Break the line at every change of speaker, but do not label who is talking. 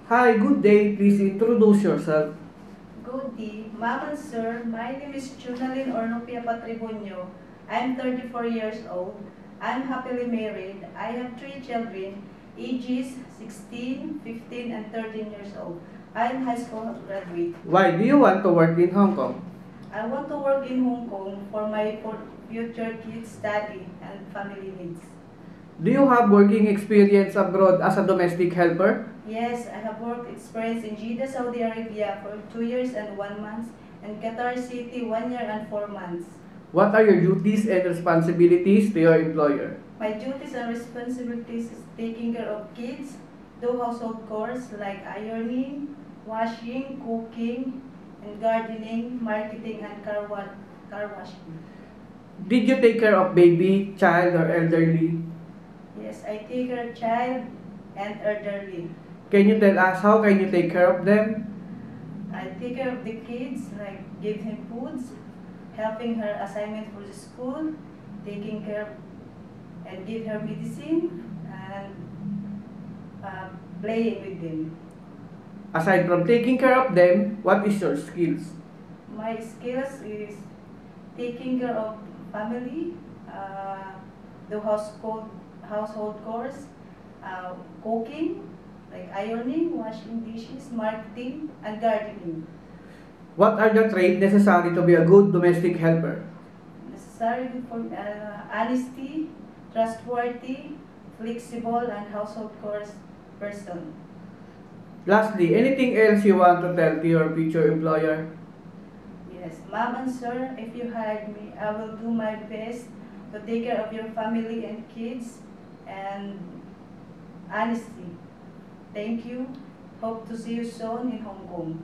Hi, good day. Please introduce yourself.
Good day, Ma'am and Sir. My name is Junalyn Ornopia Patribunyo. I'm 34 years old. I'm happily married. I have 3 children, ages 16, 15, and 13 years old. I'm high school graduate.
Why do you want to work in Hong Kong?
I want to work in Hong Kong for my future kids' study and family needs.
Do you have working experience abroad as a domestic helper?
Yes, I have work experience in Jeddah, Saudi Arabia for 2 years and 1 month, and Qatar City 1 year and 4 months.
What are your duties and responsibilities to your employer?
My duties and responsibilities is taking care of kids, do household chores like ironing, washing, cooking, and gardening, marketing, and car washing.
Did you take care of baby, child, or elderly?
Yes, I take care of child and elderly.
Can you tell us how can you take care of them?
I take care of the kids, like give him foods, helping her assignment for the school, taking care and give her medicine, and playing with them.
Aside from taking care of them, what is your skills?
My skills is taking care of family, the household chores, cooking, like ironing, washing dishes, marketing, and gardening.
What are the traits necessary to be a good domestic helper?
Necessary for honesty, trustworthy, flexible, and household chores person.
Lastly, anything else you want to tell to your future employer?
Yes, Ma'am and Sir, if you hired me, I will do my best to take care of your family and kids and honesty. Thank you. Hope to see you soon in Hong Kong.